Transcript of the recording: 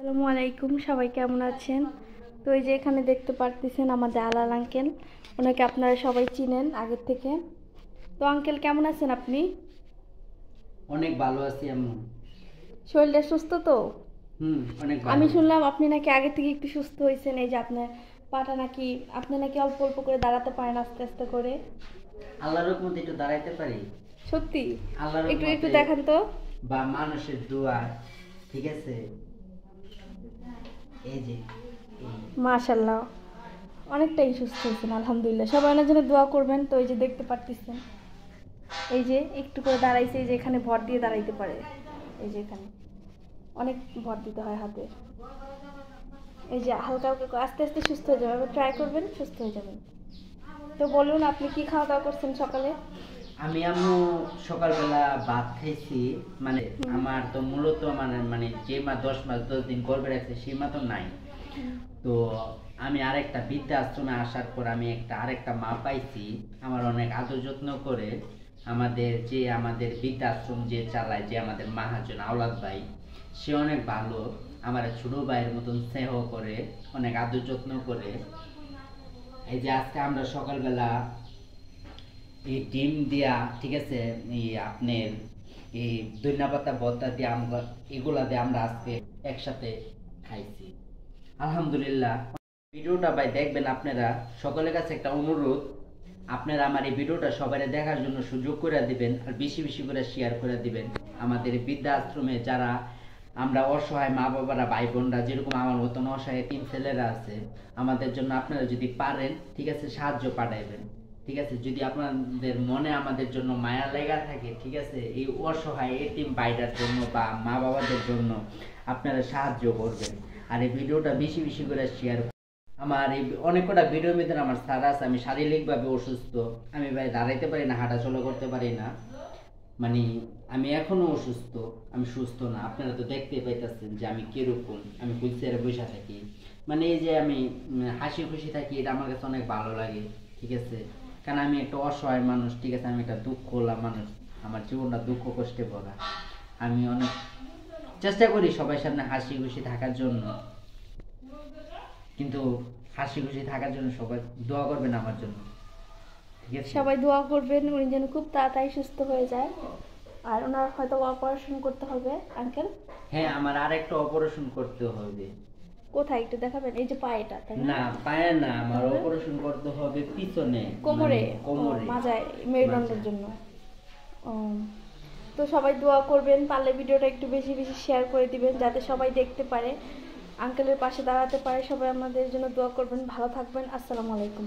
আসসালামু আলাইকুম, সবাই কেমন আছেন? তো এই যে এখানে দেখতে পারতেছেন আমাদের আলাল আঙ্কেল, ওনাকে আপনারা সবাই চিনেন আগের থেকে। তো আঙ্কেল কেমন আছেন আপনি? অনেক ভালো আছি আম্মু। শরীরটা সুস্থ তো? অনেক আমি ভালো। শুনলাম আপনি নাকি আগে থেকে একটু সুস্থ হয়েছেন, এই যে আপনার পাটা নাকি আপনি নাকি অল্প অল্প করে দাঁড়াতে পারেন আস্তে আস্তে করে। আল্লাহর রহমতে একটু দাঁড়াইতে পারি। সত্যি? আল্লাহর একটু একটু রহমতে দেখান তো। বা মানুষের দোয়া, ঠিক আছে? এই যে মাশাআল্লাহ, অনেকটাই সুস্থ হয়েছেন আলহামদুলিল্লাহ। সবাই ওনার জন্য দোয়া করবেন। তো এই যে দেখতে পারতেছেন, এই যে একটু করে দাঁড়াইছে, এই যে এখানে ভর দিয়ে দাঁড়াইতে পারে, এই যে এখানে অনেক ভর দিতে হয় হাতে। এই যে হালকা হালকা আস্তে আস্তে সুস্থ হয়ে যাবে, এবার ট্রাই করবেন, সুস্থ হয়ে যাবেন। তো বলুন, আপনি কি খাওয়া দাওয়া করছেন সকালে? আমি আম্মু সকালবেলা ভাত খাইছি। মানে আমার তো মূলত মানে যে মা 10 মাস 10 দিন গর্ভে রাখছে সেই মা তো নাই। তো আমি আরেকটা বৃদ্ধা আশ্রমে আসার পর আমি আরেকটা মা পাইছি, আমার অনেক আদর যত্ন করে। আমাদের বৃদ্ধা আশ্রম যে চালায়, যে আমাদের মাহাজন আওলাদ ভাই, সে অনেক ভালো। আমার ছোট ভাইয়ের মতন স্নেহ করে, অনেক আদর যত্ন করে। এই যে আজকে আমরা সকালবেলা এই ডিম দিয়া, ঠিক আছে, এই আপনার এই ধনিয়া পাতা ভর্তা দিয়ে আমরা এগুলা দিয়ে আমরা আজকে একসাথে খাইছি আলহামদুলিল্লাহ। ভিডিওটা ভাই দেখবেন আপনারা, সকলের কাছে একটা অনুরোধ, আপনারা আমার এই ভিডিওটা সবাই দেখার জন্য সুযোগ করে দিবেন, আর বেশি বেশি করে শেয়ার করে দিবেন। আমাদের বৃদ্ধা আশ্রমে যারা আমরা অসহায় মা বাবারা, ভাই বোনরা, যেরকম আমার মতন অসহায় 3 ছেলেরা আছে, আমাদের জন্য আপনারা যদি পারেন, ঠিক আছে, সাহায্য পাঠাইবেন। ঠিক আছে, যদি আপনাদের মনে আমাদের জন্য মায়া লেগা থাকে, ঠিক আছে, এই অসহায় এতিম ভাইটার জন্য বা মা বাবাদের জন্য আপনারা সাহায্য করবেন। আর এই ভিডিওটা বেশি বেশি করে শেয়ার। আমার এই অনেক কটা ভিডিওর মধ্যে আমার স্যার আছে, আমি শারীরিকভাবে অসুস্থ, আমি ভাই দাঁড়াইতে পারি না, হাঁটাচলা করতে পারি না। মানে আমি এখনো অসুস্থ, আমি সুস্থ না। আপনারা তো দেখতেই পাইতেছেন যে আমি কিরকম, আমি হুইলচেয়ারে বসে থাকি। মানে এই যে আমি হাসি খুশি থাকি, এটা আমার কাছে অনেক ভালো লাগে, ঠিক আছে? কারণ আমি একটা অসহায় মানুষ, ঠিক আছে, আমি একটা দুঃখওয়ালা মানুষ, আমার জীবনটা দুঃখ কষ্টে ভরা। আমি অনেক চেষ্টা করি সবার সামনে হাসি খুশি থাকার জন্য, কিন্তু হাসি খুশি থাকার জন্য সবাই দোয়া করবেন আমার জন্য, ঠিক আছে? সবাই দোয়া করবেন উনি যেন খুব তাড়াতাড়ি সুস্থ হয়ে যায়। আর ওনার হয়তো অপারেশন করতে হবে আঙ্কেল। হ্যাঁ, আমার আরেকটা অপারেশন করতে হবে। কোথায় একটু দেখাবেন? এই যে পায়েটা, তাই না? না, পায়ে না, আমার অপারেশন করতে হবে পিছনে, কোমরে। মানে কোমরে, মাজায়, মেরুদণ্ডের জন্য। ও, তো সবাই দোয়া করবেন, পারলে ভিডিওটা একটু বেশি বেশি শেয়ার করে দিবেন যাতে সবাই দেখতে পারে, আঙ্কেলের পাশে দাঁড়াতে পারে। সবাই আমাদের জন্য দোয়া করবেন। ভালো থাকবেন। আসসালামু আলাইকুম।